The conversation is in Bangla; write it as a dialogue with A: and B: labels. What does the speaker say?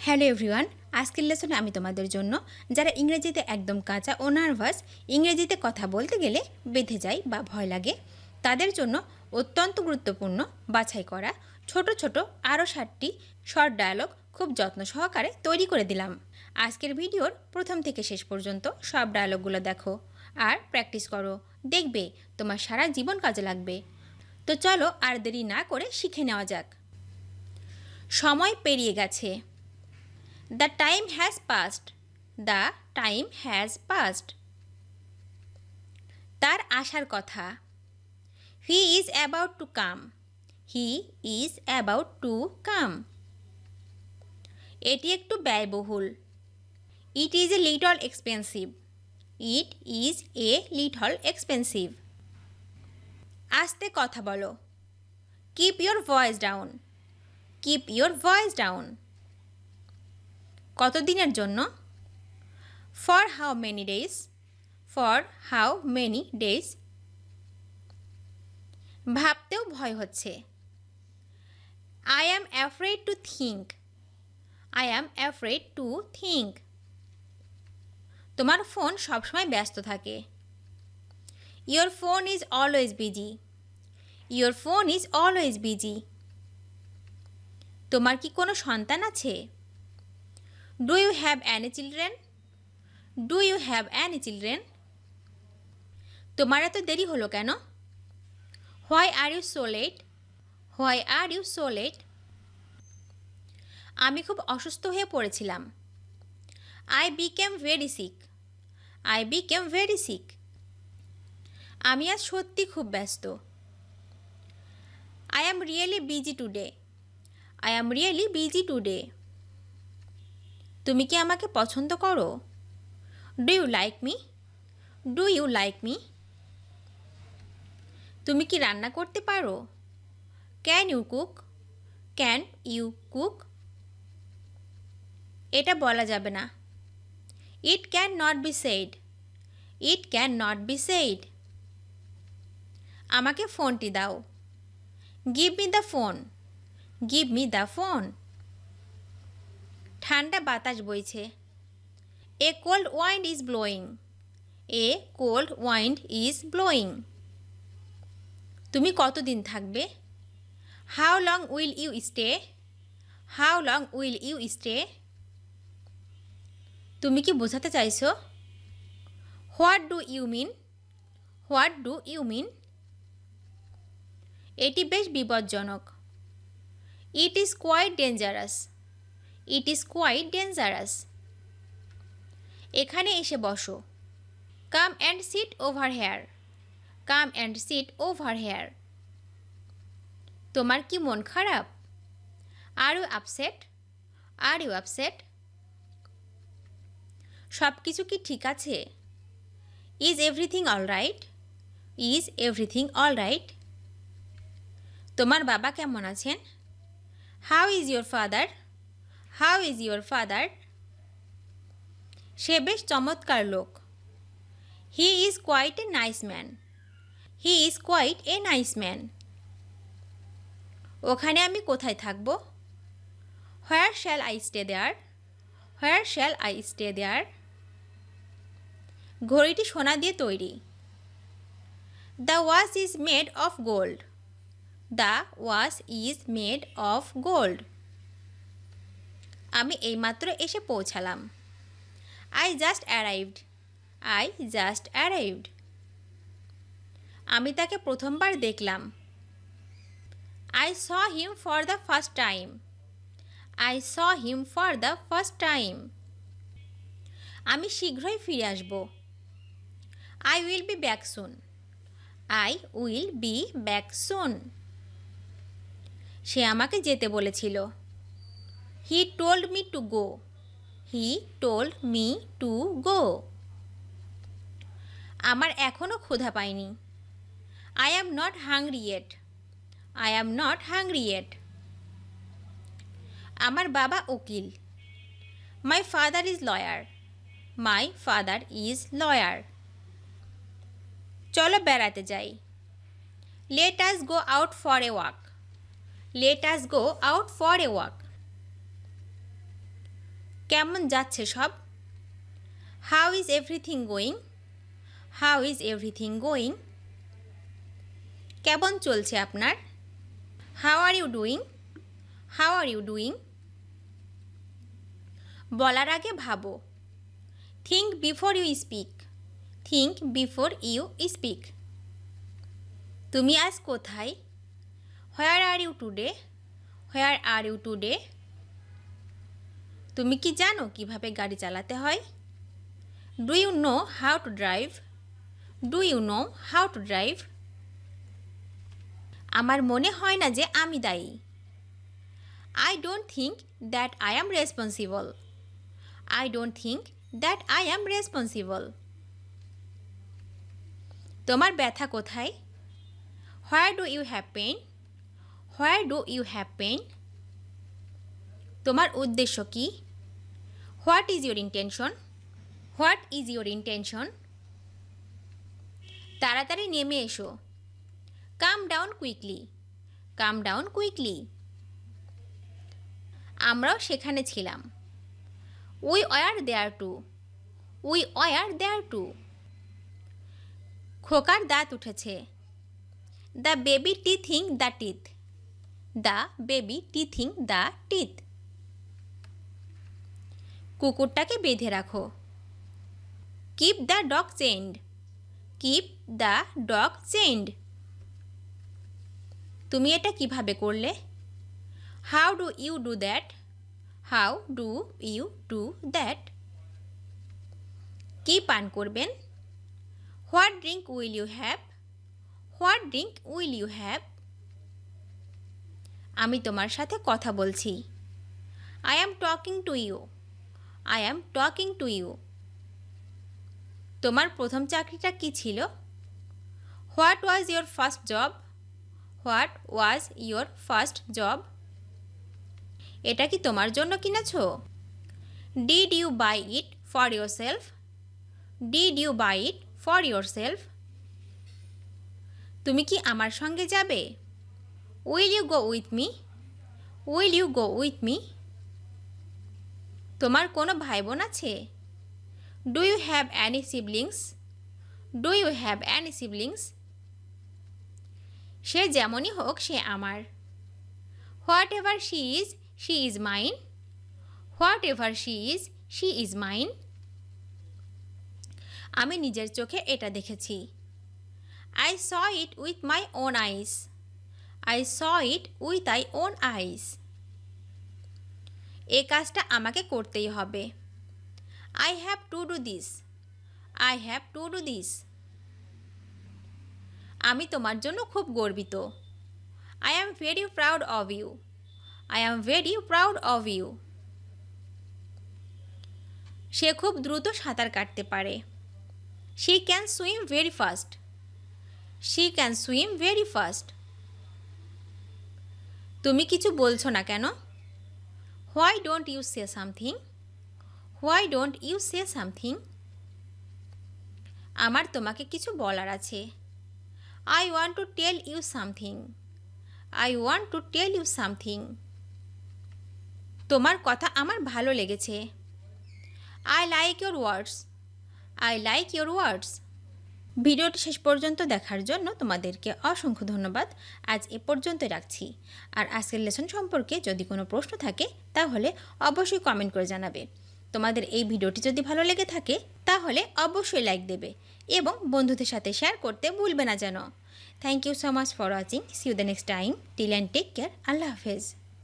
A: হ্যালো এভরিওয়ান, আজকের লেসনে আমি তোমাদের জন্য যারা ইংরেজিতে একদম কাঁচা ও নার্ভাস, ইংরেজিতে কথা বলতে গেলে বেঁধে যায় বা ভয় লাগে, তাদের জন্য অত্যন্ত গুরুত্বপূর্ণ বাছাই করা ছোট ছোট আরও 7টি শর্ট ডায়ালগ খুব যত্ন সহকারে তৈরি করে দিলাম। আজকের ভিডিওর প্রথম থেকে শেষ পর্যন্ত সব ডায়ালগগুলো দেখো আর প্র্যাকটিস করো, দেখবে তোমার সারা জীবন কাজে লাগবে। তো চলো আর দেরি না করে শিখে নেওয়া যাক। সময় পেরিয়ে গেছে। The time has passed. The time has passed. তার আসার কথা। He is about to come. He is about to come. এটি একটু ব্যয়বহুল। It is a little expensive. It is a little expensive. আস্তে কথা বলো। Keep your voice down. Keep your voice down. কতদিনের জন্য? For how many days? For how many days? ভাবতেও ভয় হচ্ছে। I am afraid to think. I am afraid to think. তোমার ফোন সবসময় ব্যস্ত থাকে। Your phone is always busy. Your phone is always busy. তোমার কি কোনো সন্তান আছে? Do you have any children? Do you have any children? তোমার এত দেরি হলো কেন? Why are you so late? Why are you so late? আমি খুব অসুস্থ হয়ে পড়েছিলাম। I became very sick. I became very sick. আমি আজ সত্যি খুব ব্যস্ত। I am really busy today. I am really busy today. তুমি কি আমাকে পছন্দ করো? Do you like me? Do you like me? তুমি কি রান্না করতে পারো? Can you cook? Can you cook? এটা বলা যাবে না। It cannot be said. It cannot be said. আমাকে ফোনটি দাও। Give me the phone. Give me the phone. ঠান্ডা বাতাস বইছে। A cold wind is blowing. A cold wind is blowing. তুমি কতদিন থাকবে? How long will you stay? How long will you stay? তুমি কি বোঝাতে চাইছো? What do you mean? What do you mean? এটি বেশ বিপজ্জনক। It is quite dangerous. It is quite dangerous. এখানে এসে বসো। Come and sit over here. Come and sit over here. তোমার কি মন খারাপ? Are you upset? Are you upset? সব কিছু কি ঠিক আছে? Is everything all right? Is everything all right? তোমার বাবা কেমন আছেন? How is your father? How is your father? সে বেশ চমৎকার লোক। He is quite a nice man. He is quite a nice man. ওখানে আমি কোথায় থাকব? Where shall I stay there? Where shall I stay there? ঘড়িটি সোনা দিয়ে তৈরি। The watch is made of gold. The watch is made of gold. আমি এইমাত্র এসে পৌঁছালাম। I just arrived. I just arrived. আমি তাকে প্রথমবার দেখলাম। I saw him for the first time. I saw him for the first time. আমি শীঘ্রই ফিরে আসব। I will be back soon. I will be back soon. সে আমাকে যেতে বলেছিল। He told me to go. He told me to go. আমার এখনো ক্ষুধা পায়নি। I am not hungry yet. I am not hungry yet. আমার বাবা উকিল। My father is lawyer. My father is lawyer. চলো বেড়াতে যাই। Let us go out for a walk. Let us go out for a walk. কেমন যাচ্ছে সব? How is everything going? How is everything going? কেমন চলছে আপনার? How are you doing? How are you doing? বলার আগে ভাবো। Think before you speak. Think before you speak. তুমি আজ কোথায়? Where are you today? Where are you today? তুমি কি জানো কিভাবে গাড়ি চালাতে হয়? Do you know how to drive? Do you know how to drive? আমার মনে হয় না যে আমি দায়ী। I don't think that I am responsible. I don't think that I am responsible. তোমার ব্যথা কোথায়? Where do you have pain? Where do you have pain? তোমার উদ্দেশ্য কি? What is your intention? What is your intention? তাড়াতাড়ি নেমে এসো। Come down quickly. Come down quickly. আমরাও সেখানে ছিলাম। We were there too. We were there too. খোকার দাঁত উঠেছে। The baby teething the teeth. The baby teething the teeth. কুকুরটাকে বেঁধে রাখো। Keep the dog chained. Keep the dog chained. তুমি এটা কিভাবে করলে? How do you do that? How do you do that? কি পান করবেন? What drink will you have? What drink will you have? আমি তোমার সাথে কথা বলছি। I am talking to you. I am talking to you. তোমার প্রথম চাকরিটা কি ছিল? What was your first job? What was your first job? এটা কি তোমার জন্য কিনেছো? Did you buy it for yourself? Did you buy it for yourself? তুমি কি আমার সঙ্গে যাবে? Will you go with me? Will you go with me? তোমার কোনো ভাই বোন আছে? Do you have any siblings? Do you have any siblings? সে যেমনই হোক সে আমার। Whatever she is mine. Whatever she is mine. আমি নিজের চোখে এটা দেখেছি। I saw it with my own eyes. I saw it with I own eyes. এ কাজটা আমাকে করতেই হবে। I have to do this. I have to do this. আমি তোমার জন্য খুব গর্বিত। I am very proud of you. I am very proud of you. সে খুব দ্রুত সাঁতার কাটতে পারে। She can swim very fast. She can swim very fast. তুমি কিছু বলছো না কেন? Why don't you say something? Why don't you say something? আমার তোমাকে কিছু বলার আছে। I want to tell you something. I want to tell you something. তোমার কথা আমার ভালো লেগেছে। I like your words. I like your words. ভিডিওটি শেষ পর্যন্ত দেখার জন্য তোমাদেরকে অসংখ্য ধন্যবাদ। আজ এ পর্যন্ত রাখছি। আর আজকের লেসন সম্পর্কে যদি কোনো প্রশ্ন থাকে তাহলে অবশ্যই কমেন্ট করে জানাবে। তোমাদের এই ভিডিওটি যদি ভালো লেগে থাকে তাহলে অবশ্যই লাইক দেবে এবং বন্ধুদের সাথে শেয়ার করতে ভুলবে না যেন। Thank you so much for watching. See you the next time. Till and take care. আল্লাহ হাফেজ।